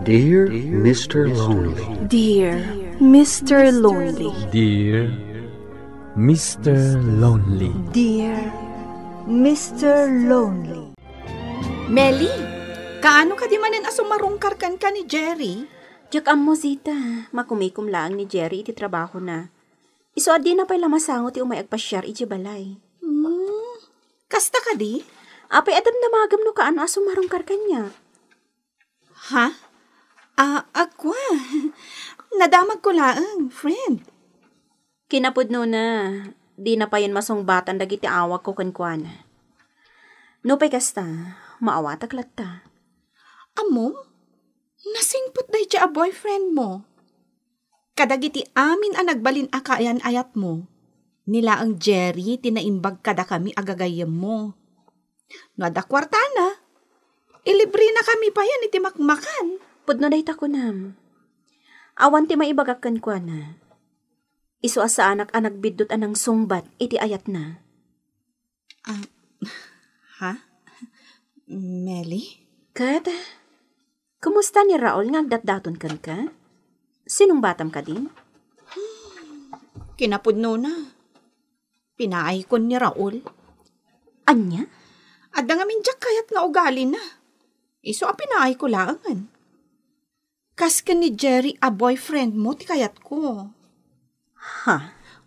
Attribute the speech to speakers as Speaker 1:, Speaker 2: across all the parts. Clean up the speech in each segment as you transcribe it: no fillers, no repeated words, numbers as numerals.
Speaker 1: Dear Mr. Lonely.
Speaker 2: Dear Mr. Lonely.
Speaker 3: Dear Mr. Lonely.
Speaker 2: Dear Mr. Lonely.
Speaker 4: Melly, kaano ka di manan asumarungkar kan ka ni Jerry?
Speaker 5: Diyak mo zita, makumikum lang ni Jerry iti trabaho na. Iso adi na pa'y lamasangot ti umay agpasyar iti balay.
Speaker 4: Kasta ka di?
Speaker 5: Apay adam na magam no kaano asumarungkar kanya.
Speaker 4: Ha? Agwa. Nadamag ko laang, friend.
Speaker 5: Kinapudno na, di na pa yan masungbatan dagiti awag ko kankwana. No pa'y kasta, maawatag latta.
Speaker 4: Amo? Nasingput day siya a boyfriend mo. Kadagiti amin ang nagbalin akayan ayat mo. Nila ang Jerry, tinaimbag kada kami agagayam mo. No ada kwartana. Ilibre na kami pa yan iti makmakan.
Speaker 5: Pudno day tako nam. Awan ti maibagakan kwa na. Iso asa anak bidot anang sungbat iti ayat na.
Speaker 4: Ha? Melly?
Speaker 5: Kat, kumusta ni Raul nga agdatdaton kan ka? Sinong batam ka din?
Speaker 4: Kinapudno na. Pinaay ko ni Raul.
Speaker 5: Anya?
Speaker 4: Adda nga minjak kayat nga ugali na. Iso a pinaay ko laangan. Kas ka ni Jerry a boyfriend mo, ti kayat ko.
Speaker 5: Ha?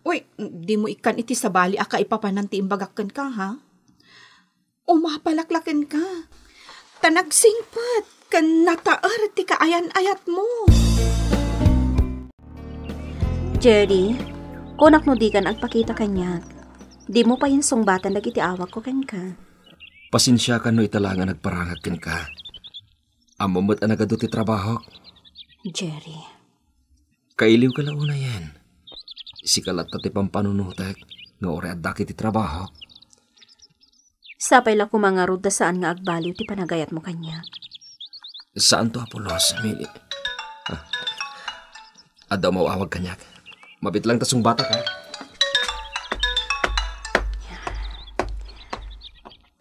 Speaker 4: Uy, di mo ikan iti sabali aka ipapanan ti imbagakan ka, ha? Umapalaklakan ka. Tanagsingpat, kan nataar ti kaayan-ayat mo.
Speaker 5: Jerry, kunak no di kan agpakita kanya. Di mo pa yung sungbatan dagiti awag ko kan ka.
Speaker 6: Pasensya ka no italangan nagparangag kin ka. Amamot ang nagado ti trabaho.
Speaker 5: Jerry.
Speaker 6: Kailiw ka lang una yan. Sikalat na ti pampanunutek nga ore at daki ti trabaho.
Speaker 5: Sapay la kumangarod da saan nga agbaliw ti panagayat mo kanya.
Speaker 6: Saan to, Apolos? Adaw mawawag kanyak. Mabit lang tasong bata ka.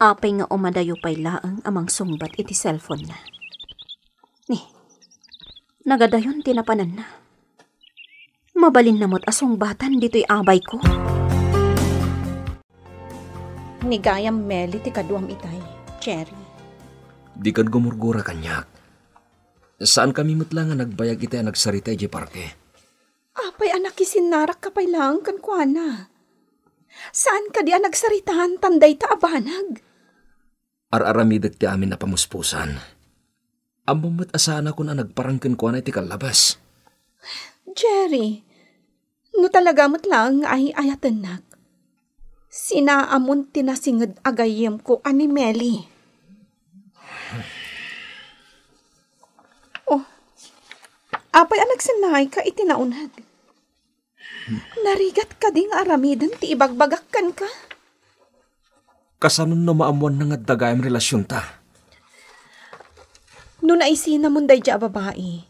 Speaker 5: Apay nga umadayo pa'y laang amang sungbat iti cellphone na. Nagadayon tinapanan na. Mabalin namot asong batan dito'y abay ko.
Speaker 4: Nigayam Melly ti kaduam itay, Cherry.
Speaker 6: Di kan gumurgura kanyak. Saan kami mutlangan nagbayag iti nagsarita iti parke?
Speaker 4: Apay anak isinarak ka pa'y lang kan kuana. Saan ka di nagsaritahan tanday ta abanag?
Speaker 6: Ar-aramidag ti amin na pamuspusan. Amumot asana ko na nagparangkin ko na iti kalabas.
Speaker 4: Jerry, no talaga mo't lang ay ayatanak. Sinaamon tinasingad agayem ko ani Melly. Oh, apay anak sinay ka itinaunag. Narigat ka ding aramidan ti ibagbagakkan ka.
Speaker 6: Kasanon na maamuan na nga dagayam relasyon ta.
Speaker 4: No naisina munday dya babae,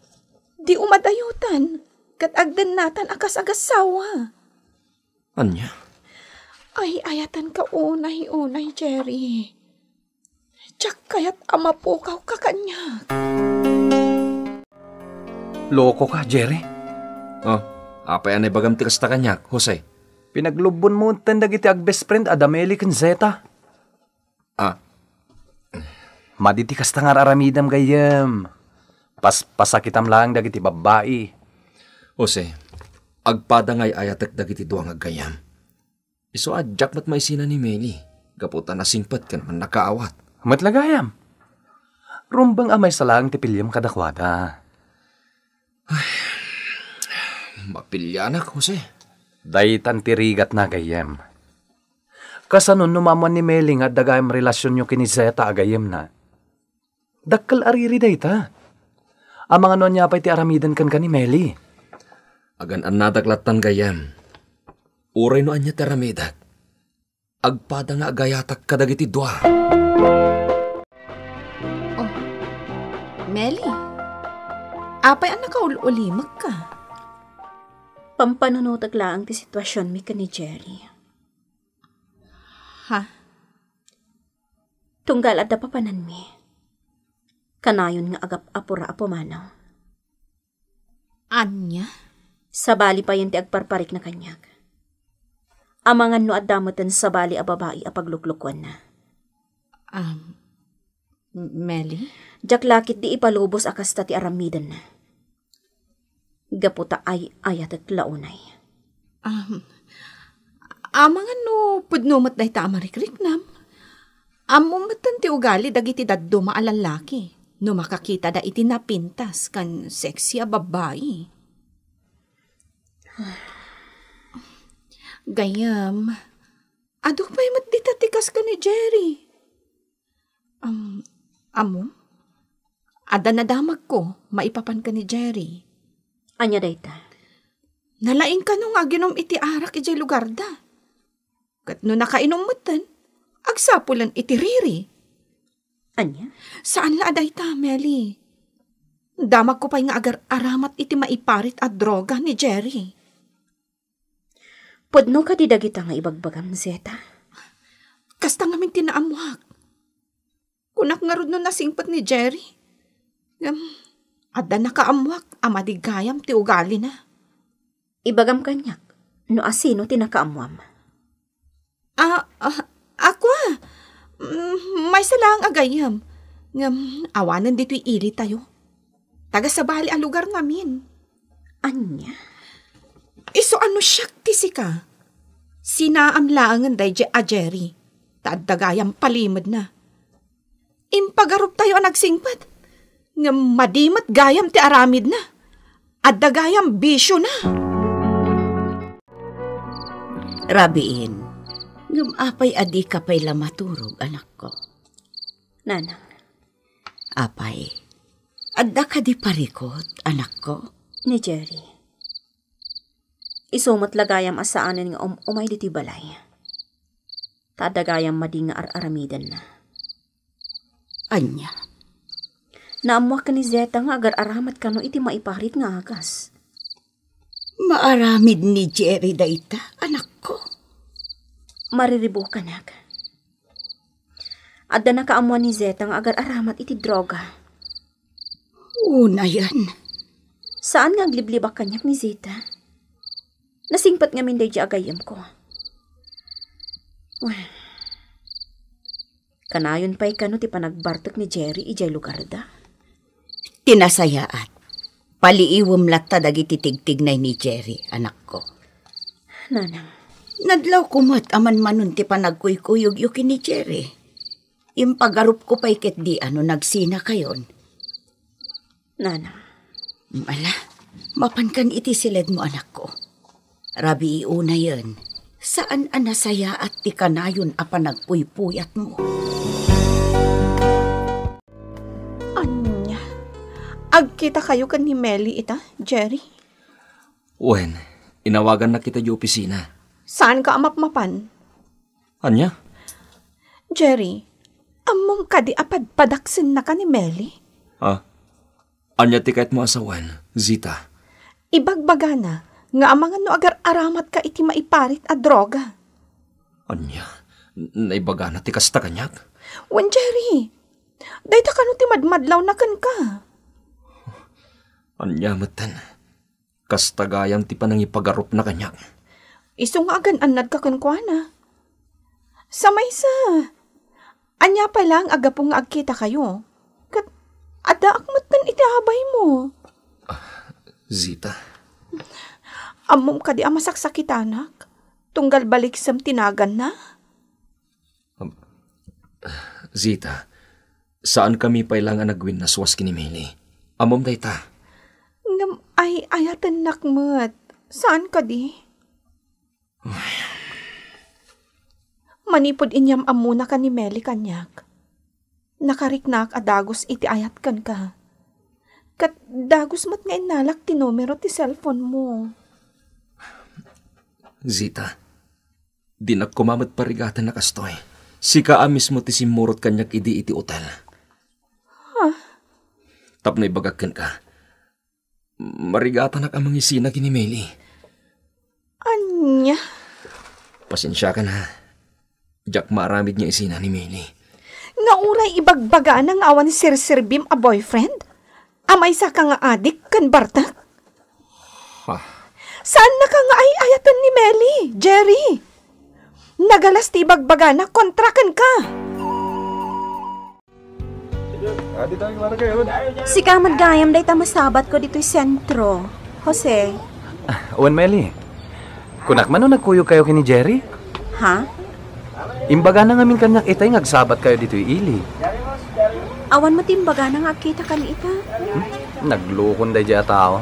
Speaker 4: di umadayutan, kat agdan natan akas-agasawa.
Speaker 6: Anya?
Speaker 4: Ay, ayatan ka unay, Jerry. Tsak kayat amapukaw ka kanya.
Speaker 7: Loko ka, Jerry?
Speaker 6: Oh, apay anay bagam ti kasta kanyak, Jose.
Speaker 7: Pinaglubon mo tandag iti ag-best friend Adameli ken Zeta. Maditi kasta nga aramidam gayam. Pasakitam lang dagiti babae.
Speaker 6: Jose, agpada ngay ayatek dagiti duwang agayam. Iso adjak mat maisina ni Melly. Gaputan na singpat kan man nakaawat.
Speaker 7: Matlagayam. Rumbang amay salang ti pilyam kadakwada.
Speaker 6: Ay, mapilyanak, Jose.
Speaker 7: Daytan tirigat na gayam. Kasanon numamuan ni Melly nga dagayam relasyon nyo kini Zeta agayam na. Dakkal ariri dayta. Ang mga noon niya pa'y ti aramidan kan ni Melly.
Speaker 6: Agan an nadaglatan gayam. Uray no anya ti aramidak. Agpada nga agayatak kadagiti dua.
Speaker 4: Oh, Melly, apay ang nakaululimag ka.
Speaker 5: Pampanunutag lang ti sitwasyon mi ka ni Jerry.
Speaker 4: Ha?
Speaker 5: Tunggal at dapapanan mi. Kanayon nga agap apura apumanaw.
Speaker 4: Anya?
Speaker 5: Sa bali pa yun ti agparparik na kanyag. Amangan no addamutan sa bali a babae a pagluklukwan na.
Speaker 4: Melly?
Speaker 5: Jaklakit di ipalubos akasta ti aramidan na. Gaputa ay ayat at launay.
Speaker 4: Amangan no pudnumat dahi ta amarikrik nam. Amumatan ti ugali dagiti daddo maalalaki. No makakita da iti napintas kan sexy a babae. Gayam, adok pa'y matditatikas ka ni Jerry. Amo? Ada nadamag ko, maipapan ka ni Jerry.
Speaker 5: Anya dayta?
Speaker 4: Nalaing ka nung aginom iti arak ijay lugar da. Kat no nakainom matan, agsapulan iti riri.
Speaker 5: Anya?
Speaker 4: Saan la aday ta, Melly? Damag ko pa'y nga agar aramat iti maiparit at droga ni Jerry.
Speaker 5: Pudno ka di dagita nga ibagbagam, Zeta.
Speaker 4: Kasta ngamin tinaamuhak. Kunak nga rod no nasingpat ni Jerry. Ada nakaamuhak, amadigayam ti ugali na.
Speaker 5: Ibagam kanyak, no asino tinakaamuam.
Speaker 4: Ako may salang agayam. Awanan dito'y ili tayo. Taga sa bali ang lugar namin.
Speaker 5: Anya?
Speaker 4: Iso ano siya tisi ka? Sinaamlaangan day a Jerry. Taddagayam palimod na. Impagarup tayo ang nagsingpat. Nga madimat gayam ti aramid na. Addagayam bisyo na.
Speaker 8: Rabiin, apay adi ka pa'y lamaturog, anak ko.
Speaker 5: Nanang.
Speaker 8: Apay, adda ka di parikot, anak ko.
Speaker 5: Ni Jerry. Isumot lagayam asaanan nga umay diti balay. Tadagayam madi nga aramidan na.
Speaker 8: Anya?
Speaker 5: Naamuak ka ni Zeta nga agar aramat ka no iti maiparit nga agas.
Speaker 8: Maaramid ni Jerry dayta, anak ko.
Speaker 5: Mariribo ka nag. Adda na kaamuan ni Zeta nga agar aramat iti droga.
Speaker 8: Una yan.
Speaker 5: Saan nga agliblibak kanyak ni Zeta? Nasingpat nga minday di agayam ko. Kanayon pa'y kano ti panagbartok ni Jerry ijay lugar da.
Speaker 8: Tinasayaat. Paliiwom latta dagiti tigtignay ni Jerry, anak ko.
Speaker 5: Nanang.
Speaker 8: Nadlaw kumot aman manon ti panagkuykuyog yuki ni Jerry. Impagarup ko pa'y ket di ano nagsina kayon.
Speaker 5: Nanang.
Speaker 8: Ala, mapankan iti silid mo, anak ko. Rabi iuna yun. Saan anasaya at ti kanayon a panagpuypuyat mo?
Speaker 4: Anya? Agkita kayo kan ni Melly ita, Jerry?
Speaker 6: Wen, inawagan na kita di opisina.
Speaker 4: Saan ka amapmapan?
Speaker 6: Anya?
Speaker 4: Jerry, among ka di apadpadaksin na ka ni Melly?
Speaker 6: Anya ti kahit mo asawan, Zita.
Speaker 4: Ibagbaga na, nga amangan no agar aramat ka iti maiparit a droga.
Speaker 6: Anya? Naibaga na ti kasta kanyak?
Speaker 4: Wen, Jerry, dayta ka no ti madmadlaw na kan ka.
Speaker 6: Anya matan, kasta gayam ti panangipagarup na kanyak.
Speaker 4: Iso nga agan anad ka kankwana. Samay sa. Anya pa lang agapong nga agkita kayo. Kat, ada akmatan iti habay mo.
Speaker 6: Zita.
Speaker 4: Amom ka di amasaksakit anak. Tunggal balik sam tinagan na.
Speaker 6: Zita, saan kami pailangan nagwin na suwas kinimili? Amom dayta.
Speaker 4: Ngam ay ayatan nakmat. Saan ka di? Manipod inyam amuna ka ni Melly kanyak. Nakariknak adagos iti ayat kan ka. Kat dagos mat nga inalak ti numero ti cellphone mo.
Speaker 6: Zita, di nagkumamat parigatan na kastoy. Sika mismo ti simurot kanyak idi iti hotel. Tapno ibagakan ka. Marigatan na ka mangisina kini Melly.
Speaker 4: Anya?
Speaker 6: Pasensya ka na. Jack maaramid niya isina ni Melly.
Speaker 4: Nga uray ibagbaga na nga awan Sir Bim a boyfriend? Amay sa ka nga adik kan Bartak? Saan na ka nga ay ayatan ni Melly, Jerry? Nagalas ti ibagbaga na kontrakan ka.
Speaker 5: Si kang magayam day tamasabat ko dito'y sentro. Jose.
Speaker 7: Owen Melly, kunak man nagkuyog kayo kini Jerry?
Speaker 5: Ha?
Speaker 7: Imbaga na ngamin kanyak itay ngagsabat kayo dito'y ili.
Speaker 5: Awan mo timbaga na nga kita kan ita.
Speaker 7: Naglukon day dya tao.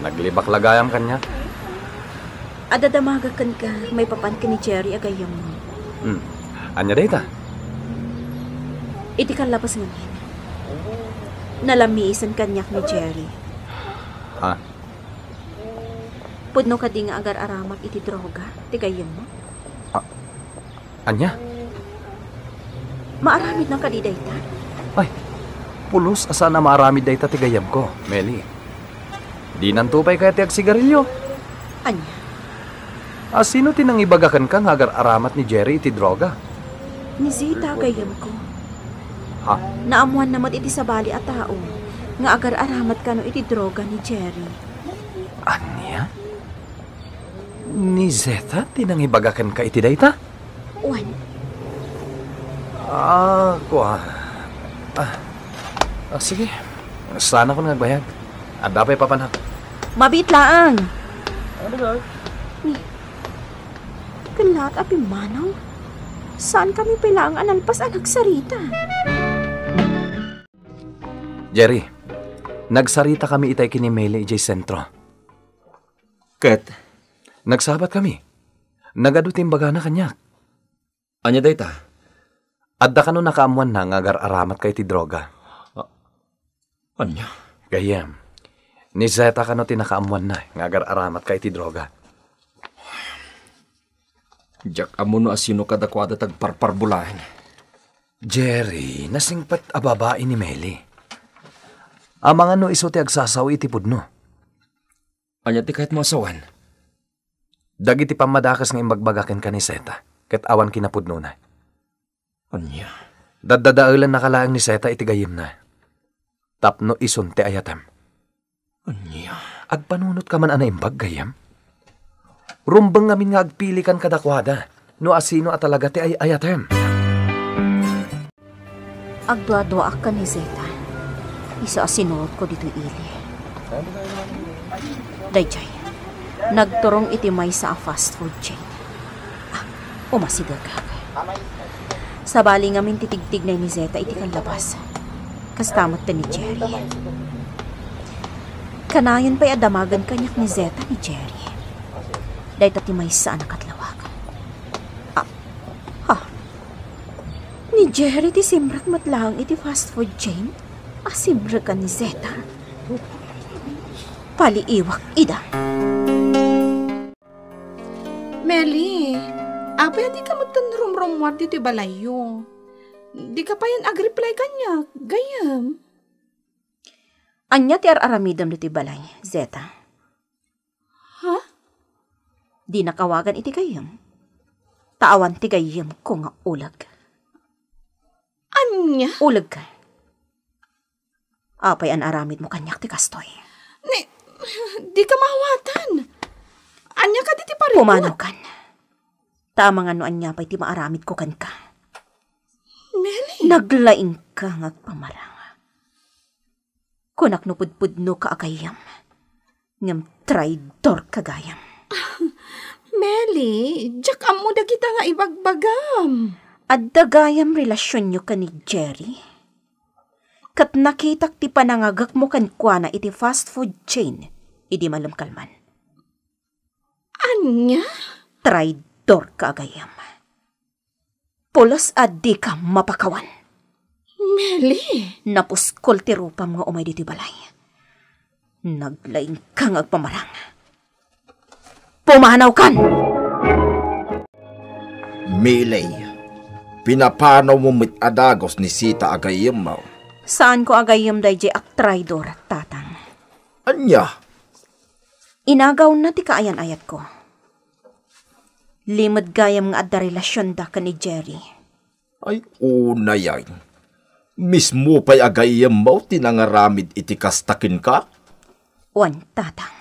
Speaker 7: Naglibak lagayam kanyak.
Speaker 5: Adadamagakan ka, may papan ka ni Jerry agayam mo.
Speaker 7: Anya day ta?
Speaker 5: Iti kan lapas ngamin. Nalamiisan kanyak ni Jerry.
Speaker 7: Ha?
Speaker 5: Pudno ka di nga agar aramak iti droga, ti gayam mo.
Speaker 7: Anya?
Speaker 5: Maaramid ng kadiday ta.
Speaker 7: Ay, pulos asa na maaramid day ta tigayam ko, Melly. Di nantupay kaya tiyag sigarilyo.
Speaker 5: Anya?
Speaker 7: Sino tinang ibagakan ka nga agar aramat ni Jerry iti droga?
Speaker 5: Ni Zita gayam ko.
Speaker 7: Ha?
Speaker 5: Naamuan namat iti sabali at tao. Nga agar aramat ka no iti droga ni Jerry.
Speaker 7: Anya? Ni Zeta tinang ibagakan ka iti day ta?
Speaker 5: Uwan.
Speaker 7: Sige. Sana ko nagbayag. Adapay papanak.
Speaker 5: Mabit laang. Kalat api manaw. Saan kami pilang analpas anak sarita?
Speaker 7: Jerry, nagsarita kami itay kini Meli ijay sentro.
Speaker 6: Ket,
Speaker 7: Nagsabat kami. Nagadutim baga na kanyak.
Speaker 6: anya day ta?
Speaker 7: Adda ka no nakaamuan na ngagar aramat kay ti droga.
Speaker 6: Anya?
Speaker 7: Gayam. Ni Zeta ka no tinakaamuan na ngagar aramat kay ti droga.
Speaker 6: Jack amuno asino kadakwada tagparparbulahan.
Speaker 7: Jerry, nasingpat a babae ni Meli. Amang ano iso ti agsasaw iti pudno.
Speaker 6: Anya ti kahit mo asawan?
Speaker 7: Dagiti pamadakas ng imbagbagaken ka ni Zeta, ket awan kinapudno na.
Speaker 6: Anya?
Speaker 7: Dadadaulan nakalaang ni Zeta iti gayim na. Tapno ison ti ayatem.
Speaker 6: Anya?
Speaker 7: Agpanunot ka man ana imbag gayam? Rumbang ngamin nga agpili kan kadakwada, no asino at talaga ti ay ayatem.
Speaker 5: Agdwa-dwa ka ni Zeta. Isa asinuot ko dito ili. Dayjay, nagturong iti may sa fast food chain. Umasidag ka. Sabali nga min titigtig na ni Zeta iti kan labas. Kastamot ta ni Jerry. Kanayon pa'y adamagan kanyak ni Zeta ni Jerry. Dahil tati may sa anak at lawag. Ni Jerry ti simrak matlang iti fast food chain? Simrak ka ni Zeta? Paliiwak ida.
Speaker 4: Melly, apay di ka matan rumrumwat dito balayo. Di ka pa yan agreply kanya, gayam.
Speaker 5: Anya ti aramidam dito balay, Zeta?
Speaker 4: Ha?
Speaker 5: Di nakawagan iti gayam. Taawan ti gayam ko nga ulag.
Speaker 4: Anya?
Speaker 5: Ulag ka. Apay an aramid mo kanyak ti kastoy.
Speaker 4: Di ka mahawatan. Anya ka diti parikot.
Speaker 5: Pumanaw kan. Tama nga no anya pa'y ti maaramid ko kan ka.
Speaker 4: Melly?
Speaker 5: Naglaing ka nga pamarang. Kunak no pudpudno ka agayam. Ngam traidor kagayam.
Speaker 4: Melly, jak amo da kita nga ibagbagam.
Speaker 5: At dagayam relasyon nyo ka ni Jerry. Kat nakitak ti panangagak mo kan kuana iti fast food chain. Idi malam kalman.
Speaker 4: Anya?
Speaker 5: Traidor ka agayam. Pulos adi ka mapakawan.
Speaker 4: Melly?
Speaker 5: Napuskol ti rupam nga umay diti balay. Naglaing kang agpamarang. Pumanaw kan!
Speaker 9: Miley, pinapanaw mo mit adagos ni Sita agayem mo.
Speaker 5: Saan ko agayam dayjay ak traidor tatang?
Speaker 9: Anya?
Speaker 5: Inagaw na ti kaayan-ayat ko. Limad gayam nga adda relasyon da ka ni Jerry.
Speaker 9: Ay una yan. Mismo pa'y agayam mo tinangaramid iti kastakin ka?
Speaker 5: Wan, tatang.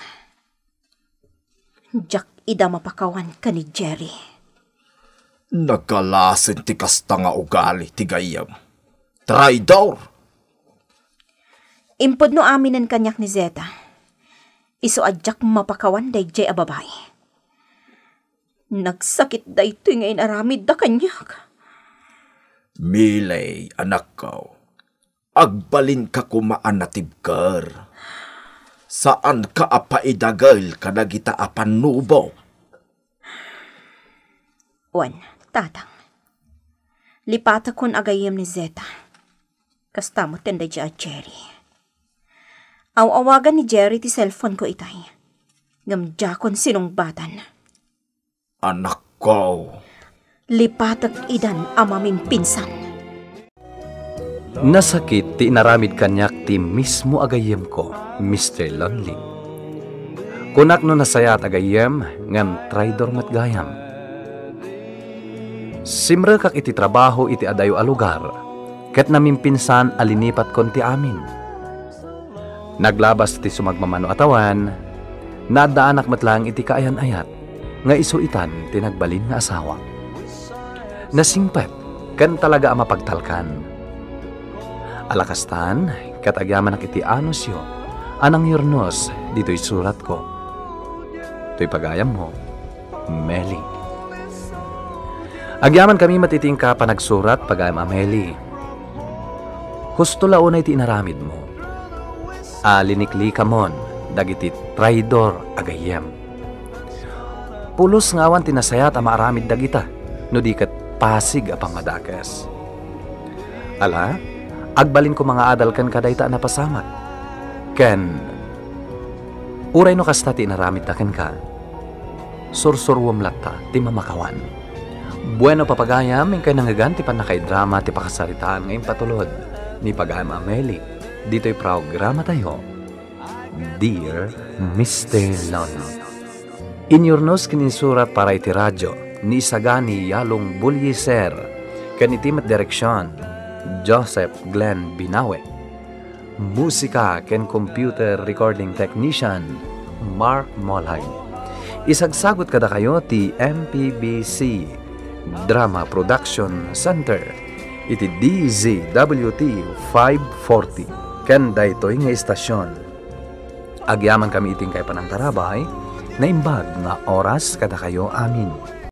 Speaker 5: Jack ida mapakawan ka ni Jerry.
Speaker 9: Nagkalasin ti kasta nga ugali ti gayam. Traidor!
Speaker 5: Impod no aminan kanyak ni Zeta. Iso adyak mapakawan day jay a babae. Nagsakit day ito'y ngayon aramid da kanyak.
Speaker 9: Milay, anak ko. Agbalin ka kumaanatibker. Saan ka apaidagal ka nagita apanubo?
Speaker 5: Wan, tatang. Lipata kon agayam ni Zeta. Kastamot ten day jay a Jerry. Awawagan ni Jerry ti cellphone ko itay. Ngamdya kon sinungbatan.
Speaker 9: Anak ko.
Speaker 5: Lipatag idan amaming pinsan.
Speaker 7: Nasakit ti inaramid kanyak ti mismo agayem ko, Mr. Lonely. Kunak no nasayat agayem, ngam traidor matgayam. Simre kak iti trabaho iti adayo a lugar, ket namin pinsan alinipat kon ti amin. Naglabas ti sumagmamano atawan, nadaanak matlang iti kaayan-ayat, nga isuitan tinagbalin nga asawa. Nasingpet, kan talaga ang mapagtalkan. Alakastan, katagyaman iti anusyo, anang yurnos, dito'y surat ko. To'y pagayam mo, Meli. Agyaman kami matitingka pa nagsurat pagayam a Meli. Husto launay ti inaramid mo. Alinikli ka mon, dagiti traidor agayem. Pulos ngawan tinasayat ang maaramid dagita, no di kat pasig apang madakes. Ala, agbalin ko mga adal kan kadayta na pasamat. Ken, uray no kasta ti inaramid daken ka, sursurwam latta ti mamakawan. Bueno papagayam, yung kay nangaganti pa na kay drama ti pakasaritaan ngayong patulod ni Pagayam Ameli. Dito'y programa tayo, Dear Mr. Lonely. Inyurnos kininsurat para iti radyo ni Isagani Yalong Bulyeser, kanitimat direksyon Joseph Glenn Binawe. Musika ken computer recording technician Mark Molay. Isagsagot kada kayo ti MPBC Drama Production Center iti DZWT 540 ken daytoy nga istasyon. Agyaman kami iting kay panang tarabay na imbag nga oras kada kayo amin.